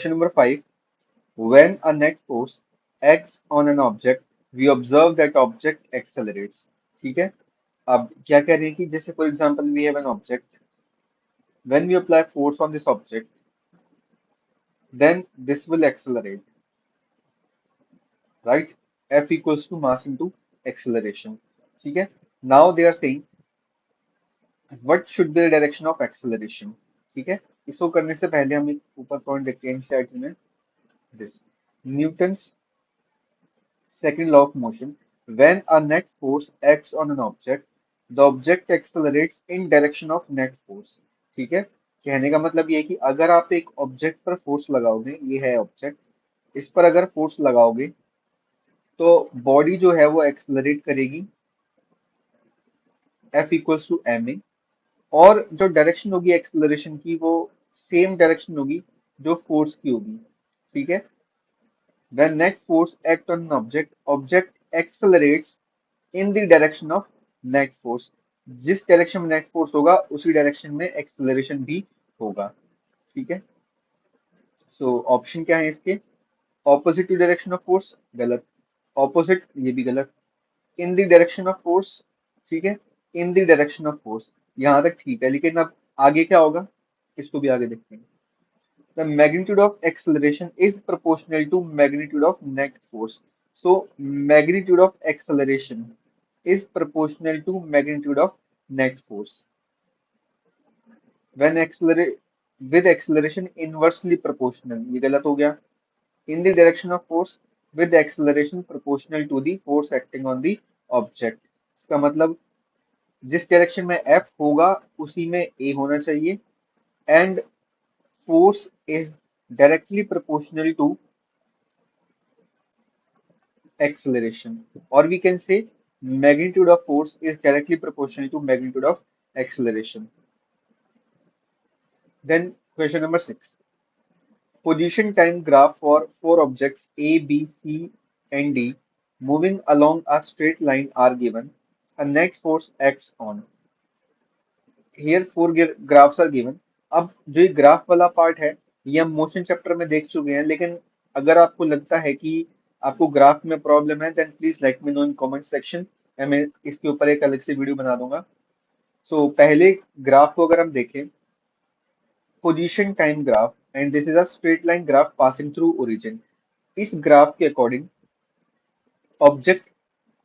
Question number 5. When a net force acts on an object, we observe that object accelerates. ठीक है. अब क्या कह रहे हैं कि जैसे for example we have an object. When we apply force on this object, then this will accelerate, right? F equals to mass into acceleration. ठीक है. Now they are saying what should be the direction of acceleration. ठीक है. इसको करने से पहले हम एक ऊपर पॉइंट देखते हैं एनसीईआरटी में. This Newton's second law of motion. When a net force acts on an object, the object accelerates in direction of net force. ठीक है. कहने का मतलब ये है कि अगर आप एक ऑब्जेक्ट पर फोर्स लगाओगे, ये है ऑब्जेक्ट, इस पर अगर फोर्स लगाओगे तो बॉडी जो है वो एक्सेलरेट करेगी F equals to M A, और जो डायरेक्शन होगी एक्सेलरेशन की वो सेम डायरेक्शन होगी जो फोर्स की होगी. ठीक है. When net force act on an object, object accelerates in the direction of net force. जिस डायरेक्शन में नेट फोर्स होगा उसी डायरेक्शन में एक्सेलरेशन भी होगा. ठीक है. सो ऑप्शन क्या है इसके? Opposite to direction of force गलत, ऑपोजिट ये भी गलत, in the direction of force. ठीक है. In the direction of force यहां तक ठीक है, लेकिन अब आगे क्या होगा इसको भी आगे देखते हैं. The magnitude of acceleration is proportional to magnitude of net force. So magnitude of acceleration is proportional to magnitude of net force. When accelerate with acceleration inversely proportional, ये गलत हो गया. In the direction of force with acceleration proportional to the force acting on the object. इसका मतलब जिस direction में F होगा उसी में A होना चाहिए, and force is directly proportional to acceleration, or we can say magnitude of force is directly proportional to magnitude of acceleration. Then question number 6. Position time graph for four objects A, B, C, and D moving along a straight line are given. A net force acts on. Here four graphs are given. अब जो ये graph वाला part है ये हम motion chapter में देख चुके हैं, लेकिन अगर आपको लगता है कि आपको ग्राफ में प्रॉब्लम है then please let me know in comment section. मैं इसके ऊपर एक अलग से वीडियो बना दूंगा. सो पहले ग्राफ को अगर हम देखें, position time graph, and this is a straight line graph passing through origin. इस ग्राफ के according object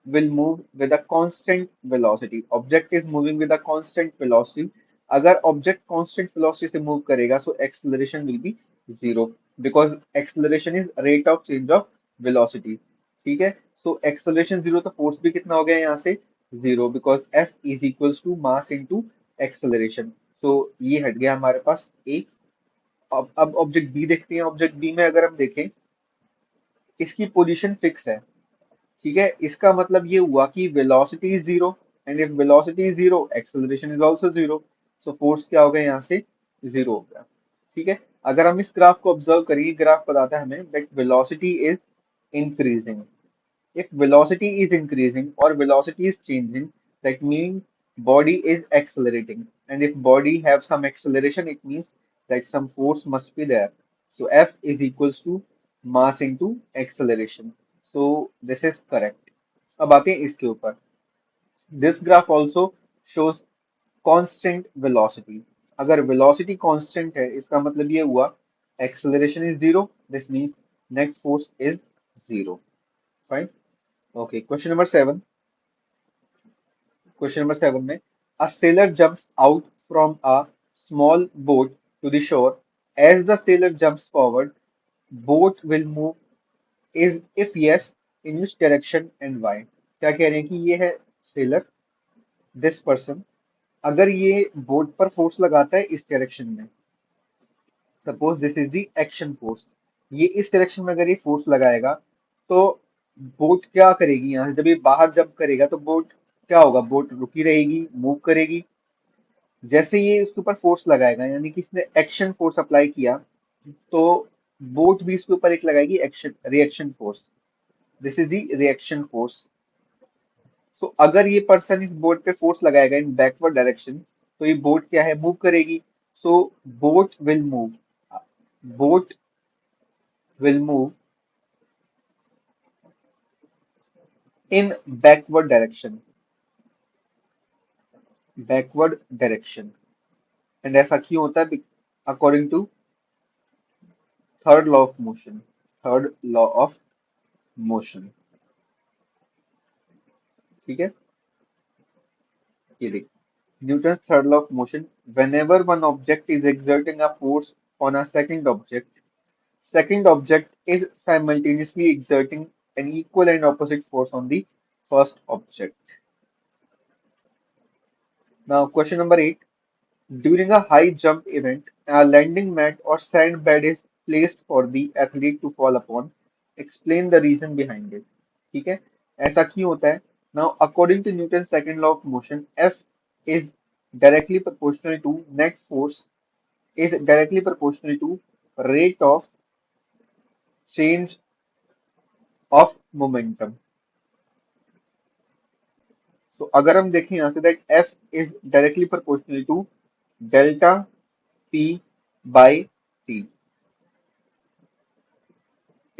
will move with a constant velocity. Object is moving with a constant velocity. अगर object constant velocity से move करेगा so acceleration will be zero, because acceleration is rate of change of velocity. ठीक है. So acceleration zero तो force भी कितना हो गया यहाँ से zero, because F is equals to mass into acceleration. So ये हट गया हमारे पास A. अब ऑब्जेक्ट बी देखते हैं. ऑब्जेक्ट बी में अगर हम देखें इसकी पोजीशन फिक्स है. ठीक है. इसका मतलब ये हुआ कि velocity is zero, and if velocity is zero acceleration is also zero. So force क्या हो गया यहाँ से जीरो हो गया. ठीक है. अगर हम इस ग्राफ को ऑब्जर्व करेंगे, ग्राफ बताता है हमें that velocity is increasing. if velocity is increasing or velocity is changing, that means body is accelerating, and if body have some acceleration it means that some force must be there. So F is equals to mass into acceleration. So this is correct. अब आते हैं इसके ऊपर. This graph also shows constant velocity. अगर velocity constant है इसका मतलब ये हुआ acceleration is zero, this means net force is zero. Fine. Okay, question number 7. Question number 7 में a sailor jumps out from a small boat to the shore. As the sailor jumps forward, boat will move is if yes, in which direction and why. क्या कह रहे हैं कि ये है sailor, this person. अगर ये बोट पर फोर्स लगाता है इस डायरेक्शन में, suppose this is the action force, ये इस डायरेक्शन में अगर ये फोर्स लगाएगा तो बोट क्या करेगी, यहाँ से जब ये बाहर जंप करेगा तो बोट क्या होगा, बोट रुकी रहेगी, मूव करेगी. जैसे ये इसके ऊपर फोर्स लगाएगा यानी कि इसने एक्शन फोर्स अप्लाई किया, तो बोट भी इसके ऊपर एक लगाएगी action reaction force. This is the reaction force. So अगर ये पर्सन इस बोट पे फोर्स लगाएगा इन बैकवर्ड डायरेक्शन तो ये बोट क्या है, मूव करेगी. So boat will move. Boat will move in backward direction. And ऐसा क्यों होता है? According to third law of motion third law of motion. ठीक है, ये देख, Newton's third law of motion, whenever one object is exerting a force on a second object is simultaneously exerting an equal and opposite force on the first object. Now question number 8. During a high jump event, a landing mat or sand bed is placed for the athlete to fall upon. Explain the reason behind it. ठीक है, ऐसा क्यों होता है? Now, according to Newton's second law of motion, F is directly proportional to net force is directly proportional to rate of change of momentum. So, अगर हम देखें यहाँ से that F is directly proportional to delta P by T.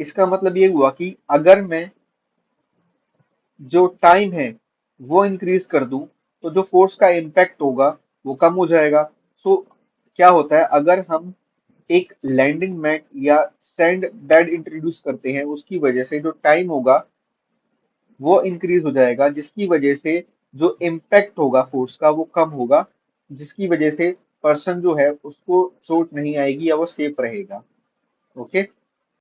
इसका मतलब ये हुआ कि अगर मैं जो टाइम है वो इंक्रीज कर दूं तो जो फोर्स का इम्पैक्ट होगा वो कम हो जाएगा। सो क्या होता है, अगर हम एक लैंडिंग मैट या सैंड बेड इंट्रोड्यूस करते हैं उसकी वजह से जो टाइम होगा वो इंक्रीज हो जाएगा, जिसकी वजह से जो इम्पैक्ट होगा फोर्स का वो कम होगा, जिसकी वजह से पर्सन जो है उसको चोट नहीं आएगी या वो सेफ रहेगा। ओके।